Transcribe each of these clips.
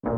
So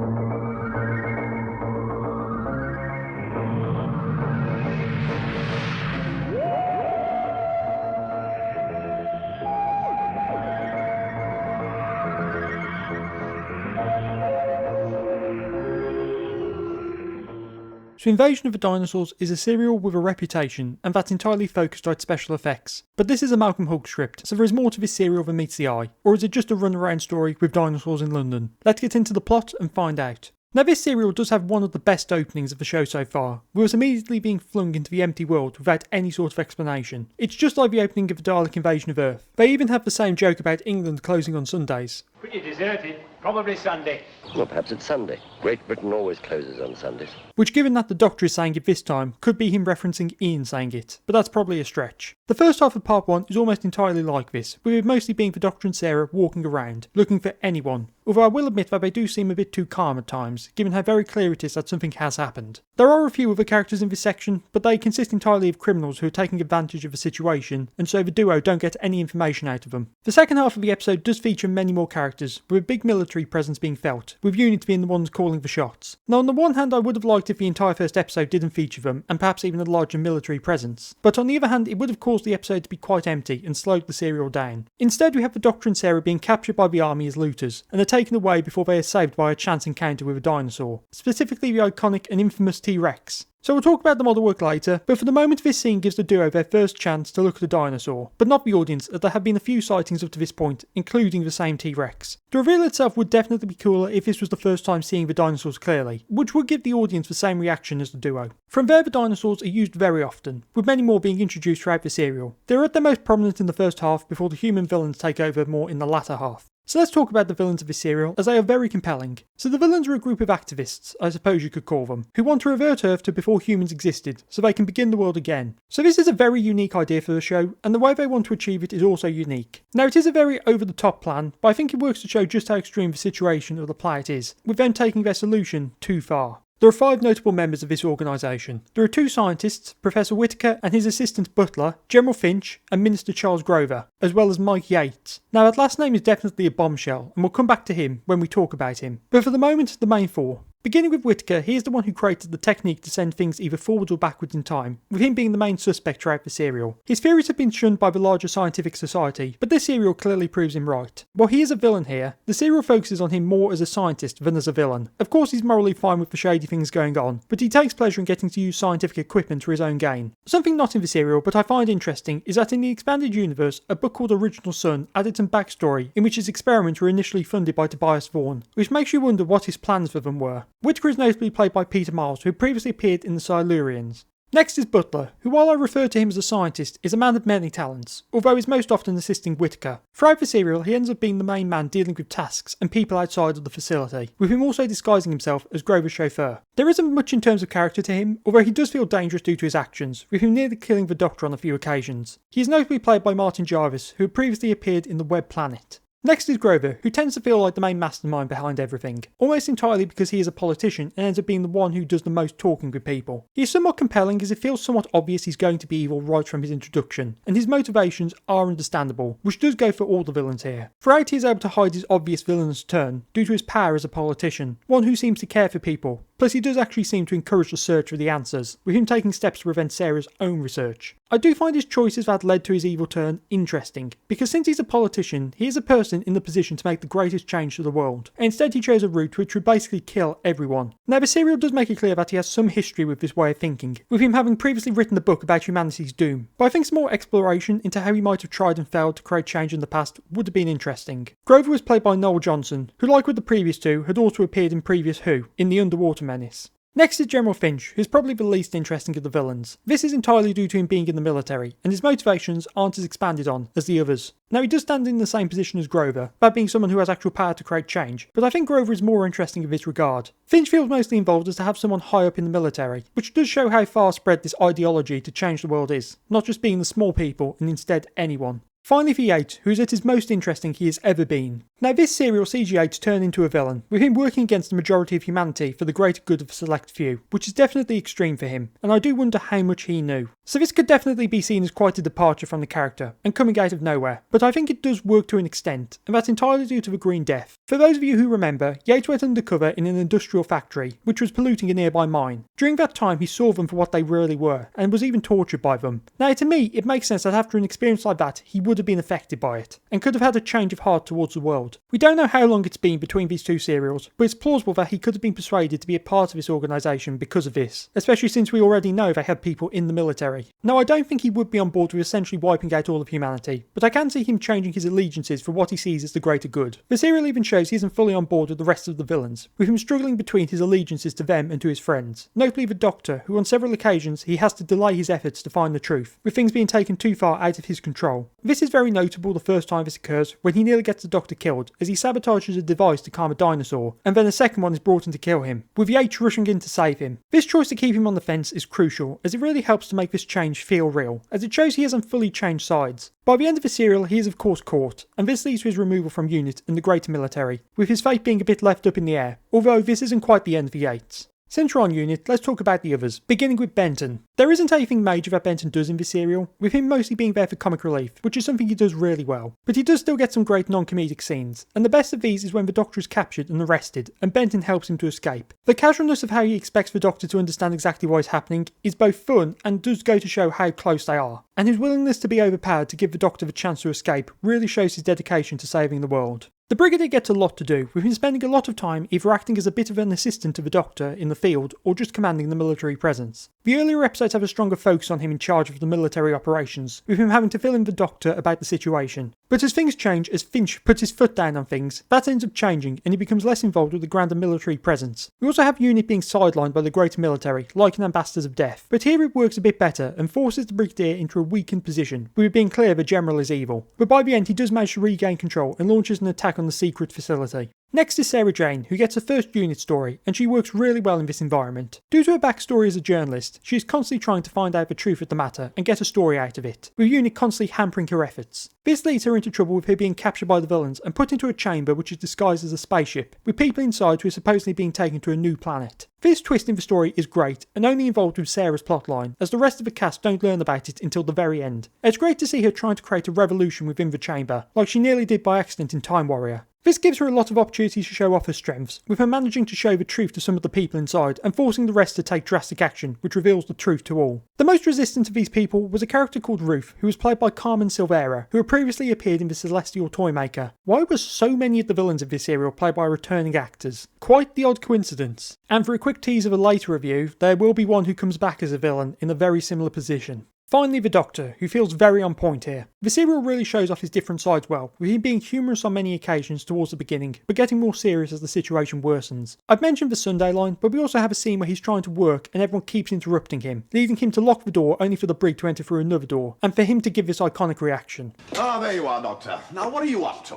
Invasion of the Dinosaurs is a serial with a reputation, and that's entirely focused on its special effects. But this is a Malcolm Hogg script, so there is more to this serial than meets the eye. Or is it just a run-around story with dinosaurs in London? Let's get into the plot and find out. Now this serial does have one of the best openings of the show so far, with us immediately being flung into the empty world without any sort of explanation. It's just like the opening of the Dalek invasion of Earth. They even have the same joke about England closing on Sundays. Pretty deserted, probably Sunday. Well, perhaps it's Sunday. Great Britain always closes on Sundays. Which, given that the Doctor is saying it this time, could be him referencing Ian saying it, but that's probably a stretch. The first half of part 1 is almost entirely like this, with it mostly being the Doctor and Sarah walking around, looking for anyone. Although I will admit that they do seem a bit too calm at times, given how very clear it is that something has happened. There are a few other characters in this section, but they consist entirely of criminals who are taking advantage of the situation, and so the duo don't get any information out of them. The second half of the episode does feature many more characters, with a big military presence being felt, with units being the ones calling the shots. Now on the one hand I would have liked if the entire first episode didn't feature them, and perhaps even a larger military presence, but on the other hand it would have caused the episode to be quite empty and slowed the serial down. Instead we have the Doctor and Sarah being captured by the army as looters, and are taken away before they are saved by a chance encounter with a dinosaur, specifically the iconic and infamous T-Rex. So we'll talk about the model work later, but for the moment this scene gives the duo their first chance to look at a dinosaur, but not the audience, as there have been a few sightings up to this point, including the same T-Rex. The reveal itself would definitely be cooler if this was the first time seeing the dinosaurs clearly, which would give the audience the same reaction as the duo. From there the dinosaurs are used very often, with many more being introduced throughout the serial. They are at their most prominent in the first half before the human villains take over more in the latter half. So let's talk about the villains of this serial, as they are very compelling. So the villains are a group of activists, I suppose you could call them, who want to revert Earth to before humans existed, so they can begin the world again. So this is a very unique idea for the show, and the way they want to achieve it is also unique. Now it is a very over-the-top plan, but I think it works to show just how extreme the situation of the planet is, with them taking their solution too far. There are 5 notable members of this organisation. There are 2 scientists, Professor Whitaker and his assistant Butler, General Finch and Minister Charles Grover, as well as Mike Yates. Now that last name is definitely a bombshell, and we'll come back to him when we talk about him. But for the moment, the main 4. Beginning with Whitaker, he is the one who created the technique to send things either forwards or backwards in time, with him being the main suspect throughout the serial. His theories have been shunned by the larger scientific society, but this serial clearly proves him right. While he is a villain here, the serial focuses on him more as a scientist than as a villain. Of course he's morally fine with the shady things going on, but he takes pleasure in getting to use scientific equipment for his own gain. Something not in the serial, but I find interesting, is that in the expanded universe, a book called Original Sun added some backstory in which his experiments were initially funded by Tobias Vaughan, which makes you wonder what his plans for them were. Whitaker is notably played by Peter Miles, who previously appeared in the Silurians. Next is Butler, who while I refer to him as a scientist, is a man of many talents, although he's most often assisting Whitaker. Throughout the serial, he ends up being the main man dealing with tasks and people outside of the facility, with him also disguising himself as Grover's chauffeur. There isn't much in terms of character to him, although he does feel dangerous due to his actions, with him nearly killing the Doctor on a few occasions. He is notably played by Martin Jarvis, who had previously appeared in The Web Planet. Next is Grover, who tends to feel like the main mastermind behind everything, almost entirely because he is a politician and ends up being the one who does the most talking with people. He is somewhat compelling as it feels somewhat obvious he's going to be evil right from his introduction, and his motivations are understandable, which does go for all the villains here. Throughout he is able to hide his obvious villainous turn due to his power as a politician, one who seems to care for people. Plus he does actually seem to encourage the search for the answers, with him taking steps to prevent Sarah's own research. I do find his choices that led to his evil turn interesting, because since he's a politician, he is a person in the position to make the greatest change to the world, and instead he chose a route which would basically kill everyone. Now the serial does make it clear that he has some history with this way of thinking, with him having previously written a book about humanity's doom, but I think some more exploration into how he might have tried and failed to create change in the past would have been interesting. Grover was played by Noel Johnson, who like with the previous 2 had also appeared in previous Who, in The Underwater Menace. Next is General Finch, who's probably the least interesting of the villains. This is entirely due to him being in the military, and his motivations aren't as expanded on as the others. Now he does stand in the same position as Grover, about being someone who has actual power to create change, but I think Grover is more interesting in this regard. Finch feels mostly involved as to have someone high up in the military, which does show how far spread this ideology to change the world is, not just being the small people and instead anyone. Finally for Yates, who is at his most interesting he has ever been. Now this serial sees Yates turn into a villain, with him working against the majority of humanity for the greater good of a select few, which is definitely extreme for him, and I do wonder how much he knew. So this could definitely be seen as quite a departure from the character, and coming out of nowhere, but I think it does work to an extent, and that's entirely due to the Green Death. For those of you who remember, Yates went undercover in an industrial factory, which was polluting a nearby mine. During that time he saw them for what they really were, and was even tortured by them. Now to me, it makes sense that after an experience like that, he would have been affected by it, and could have had a change of heart towards the world. We don't know how long it's been between these two serials, but it's plausible that he could have been persuaded to be a part of this organisation because of this, especially since we already know they had people in the military. Now I don't think he would be on board with essentially wiping out all of humanity, but I can see him changing his allegiances for what he sees as the greater good. The serial even shows he isn't fully on board with the rest of the villains, with him struggling between his allegiances to them and to his friends, notably the Doctor, who on several occasions he has to delay his efforts to find the truth, with things being taken too far out of his control. This is very notable the first time this occurs, when he nearly gets the Doctor killed, as he sabotages a device to calm a dinosaur, and then a second one is brought in to kill him, with Yates rushing in to save him. This choice to keep him on the fence is crucial, as it really helps to make this change feel real, as it shows he hasn't fully changed sides. By the end of the serial, he is of course caught, and this leads to his removal from unit and the greater military, with his fate being a bit left up in the air, although this isn't quite the end for Yates. Since we're on unit, let's talk about the others, beginning with Benton. There isn't anything major that Benton does in this serial, with him mostly being there for comic relief, which is something he does really well. But he does still get some great non-comedic scenes, and the best of these is when the Doctor is captured and arrested, and Benton helps him to escape. The casualness of how he expects the Doctor to understand exactly what is happening is both fun and does go to show how close they are, and his willingness to be overpowered to give the Doctor the chance to escape really shows his dedication to saving the world. The Brigadier gets a lot to do, with him spending a lot of time either acting as a bit of an assistant to the Doctor in the field or just commanding the military presence. The earlier episodes have a stronger focus on him in charge of the military operations, with him having to fill in the Doctor about the situation. But as things change, as Finch puts his foot down on things, that ends up changing and he becomes less involved with the grander military presence. We also have Unit being sidelined by the greater military, like an Ambassadors of Death, but here it works a bit better and forces the Brigadier into a weakened position, with it being clear the General is evil. But by the end he does manage to regain control and launches an attack on the secret facility. Next is Sarah Jane, who gets her first unit story, and she works really well in this environment. Due to her backstory as a journalist, she is constantly trying to find out the truth of the matter and get a story out of it, with Unit constantly hampering her efforts. This leads her into trouble with her being captured by the villains and put into a chamber which is disguised as a spaceship, with people inside who are supposedly being taken to a new planet. This twist in the story is great, and only involved with Sarah's plotline, as the rest of the cast don't learn about it until the very end. It's great to see her trying to create a revolution within the chamber, like she nearly did by accident in Time Warrior. This gives her a lot of opportunities to show off her strengths, with her managing to show the truth to some of the people inside and forcing the rest to take drastic action, which reveals the truth to all. The most resistant of these people was a character called Ruth, who was played by Carmen Silvera, who had previously appeared in The Celestial Toymaker. Why were so many of the villains of this serial played by returning actors? Quite the odd coincidence. And for a quick tease of a later review, there will be one who comes back as a villain in a very similar position. Finally, the Doctor, who feels very on point here. The serial really shows off his different sides well, with him being humorous on many occasions towards the beginning, but getting more serious as the situation worsens. I've mentioned the Sunday line, but we also have a scene where he's trying to work and everyone keeps interrupting him, leading him to lock the door only for the brig to enter through another door, and for him to give this iconic reaction. Ah, there you are, Doctor. Now what are you up to?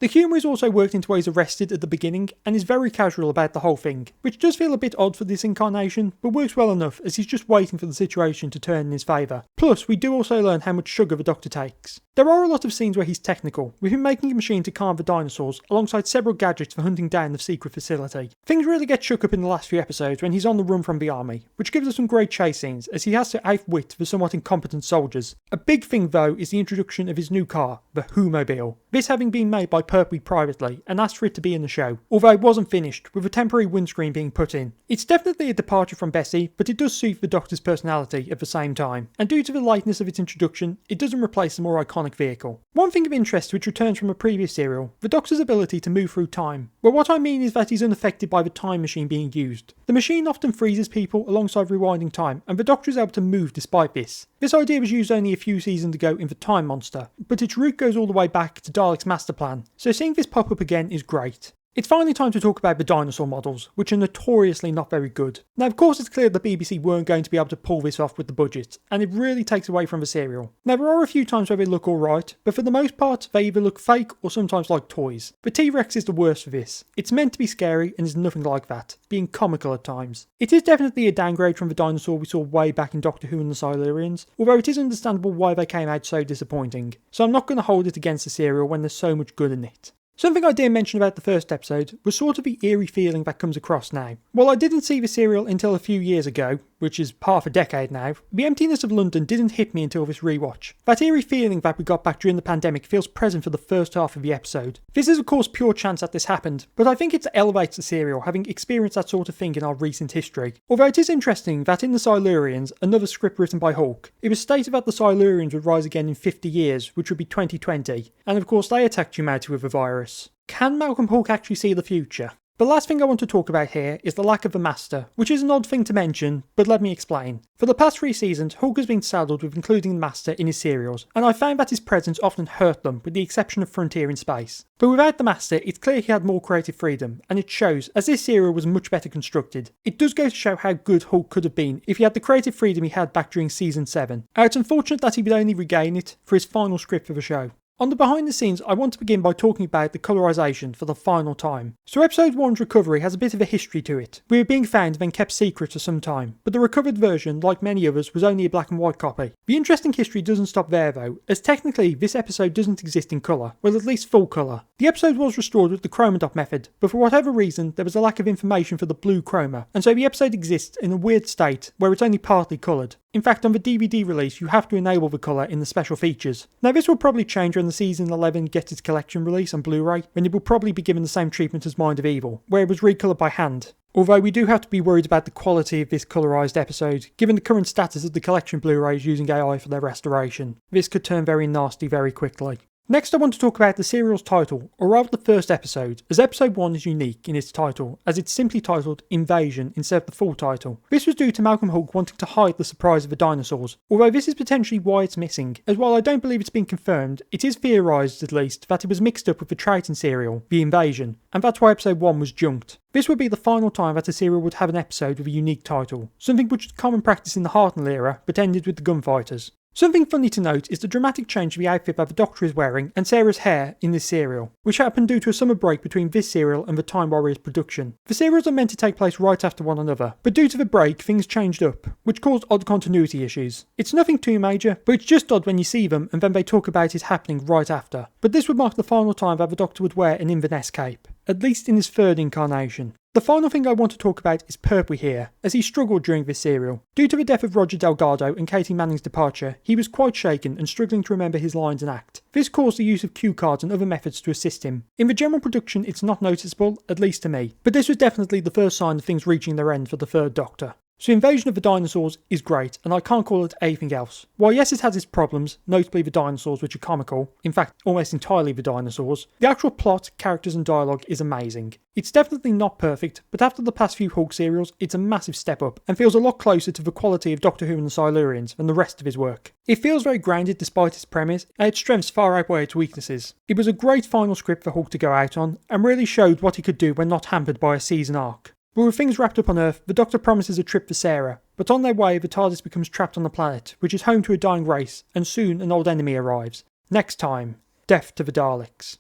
The humour is also worked into where he's arrested at the beginning, and is very casual about the whole thing, which does feel a bit odd for this incarnation, but works well enough as he's just waiting for the situation to turn in his favour. Plus, we do also learn how much sugar the Doctor takes. There are a lot of scenes where he's technical, with him making a machine to calm the dinosaurs, alongside several gadgets for hunting down the secret facility. Things really get shook up in the last few episodes when he's on the run from the army, which gives us some great chase scenes as he has to outwit the somewhat incompetent soldiers. A big thing though is the introduction of his new car, the Who-mobile. This having been made by Pertwee privately and asked for it to be in the show, although it wasn't finished, with a temporary windscreen being put in. It's definitely a departure from Bessie, but it does suit the Doctor's personality at the same time, and due to the lightness of its introduction, it doesn't replace the more iconic vehicle. One thing of interest which returns from a previous serial, the Doctor's ability to move through time. Well, what I mean is that he's unaffected by the time machine being used. The machine often freezes people alongside rewinding time, and the Doctor is able to move despite this. This idea was used only a few seasons ago in The Time Monster, but its root goes all the way back to Dalek's master plan, so seeing this pop up again is great. It's finally time to talk about the dinosaur models, which are notoriously not very good. Now of course it's clear the BBC weren't going to be able to pull this off with the budget, and it really takes away from the serial. Now there are a few times where they look alright, but for the most part they either look fake or sometimes like toys. The T-Rex is the worst for this. It's meant to be scary and is nothing like that, being comical at times. It is definitely a downgrade from the dinosaur we saw way back in Doctor Who and the Silurians, although it is understandable why they came out so disappointing, so I'm not going to hold it against the serial when there's so much good in it. Something I didn't mention about the first episode was sort of the eerie feeling that comes across now. While I didn't see the serial until a few years ago, which is half a decade now, the emptiness of London didn't hit me until this rewatch. That eerie feeling that we got back during the pandemic feels present for the first half of the episode. This is of course pure chance that this happened, but I think it elevates the serial having experienced that sort of thing in our recent history. Although it is interesting that in the Silurians, another script written by Hulk, it was stated that the Silurians would rise again in 50 years, which would be 2020, and of course they attacked humanity with a virus. Can Malcolm Hulke actually see the future? The last thing I want to talk about here is the lack of a master, which is an odd thing to mention, but let me explain. For the past 3 seasons, Hulk has been saddled with including the master in his serials, and I found that his presence often hurt them, with the exception of Frontier in Space. But without the master, it's clear he had more creative freedom, and it shows, as this serial was much better constructed. It does go to show how good Hulk could have been if he had the creative freedom he had back during season 7. And it's unfortunate that he would only regain it for his final script for the show. On the behind the scenes, I want to begin by talking about the colorisation for the final time. So episode 1's recovery has a bit of a history to it, with it being found and then kept secret for some time, but the recovered version, like many others, was only a black and white copy. The interesting history doesn't stop there though, as technically this episode doesn't exist in colour, well at least full colour. The episode was restored with the chroma dot method, but for whatever reason there was a lack of information for the blue chroma, and so the episode exists in a weird state where it's only partly coloured. In fact, on the DVD release, you have to enable the colour in the special features. Now this will probably change when the season 11 gets its collection release on Blu-ray, when it will probably be given the same treatment as Mind of Evil, where it was recoloured by hand. Although we do have to be worried about the quality of this colorised episode, given the current status of the collection Blu-rays using AI for their restoration. This could turn very nasty very quickly. Next I want to talk about the serial's title, or rather the first episode, as episode 1 is unique in its title, as it's simply titled Invasion instead of the full title. This was due to Malcolm Hulke wanting to hide the surprise of the dinosaurs, although this is potentially why it's missing, as while I don't believe it's been confirmed, it is theorised at least that it was mixed up with the Triton serial, The Invasion, and that's why episode 1 was junked. This would be the final time that a serial would have an episode with a unique title, something which was common practice in the Hartnell era, but ended with the gunfighters. Something funny to note is the dramatic change of the outfit that the Doctor is wearing and Sarah's hair in this serial, which happened due to a summer break between this serial and the Time Warriors production. The serials are meant to take place right after one another, but due to the break things changed up, which caused odd continuity issues. It's nothing too major, but it's just odd when you see them and then they talk about it happening right after. But this would mark the final time that the Doctor would wear an Inverness cape, at least in his 3rd incarnation. The final thing I want to talk about is Pertwee here, as he struggled during this serial. Due to the death of Roger Delgado and Katie Manning's departure, he was quite shaken and struggling to remember his lines and act. This caused the use of cue cards and other methods to assist him. In the general production it's not noticeable, at least to me, but this was definitely the first sign of things reaching their end for the 3rd Doctor. So Invasion of the Dinosaurs is great, and I can't call it anything else. While yes it has its problems, notably the dinosaurs which are comical, in fact almost entirely the dinosaurs, the actual plot, characters and dialogue is amazing. It's definitely not perfect, but after the past few Hulk serials, it's a massive step up, and feels a lot closer to the quality of Doctor Who and the Silurians than the rest of his work. It feels very grounded despite its premise, and its strengths far outweigh its weaknesses. It was a great final script for Hulk to go out on, and really showed what he could do when not hampered by a season arc. But with things wrapped up on Earth, the Doctor promises a trip for Sarah, but on their way the TARDIS becomes trapped on the planet, which is home to a dying race, and soon an old enemy arrives. Next time, death to the Daleks.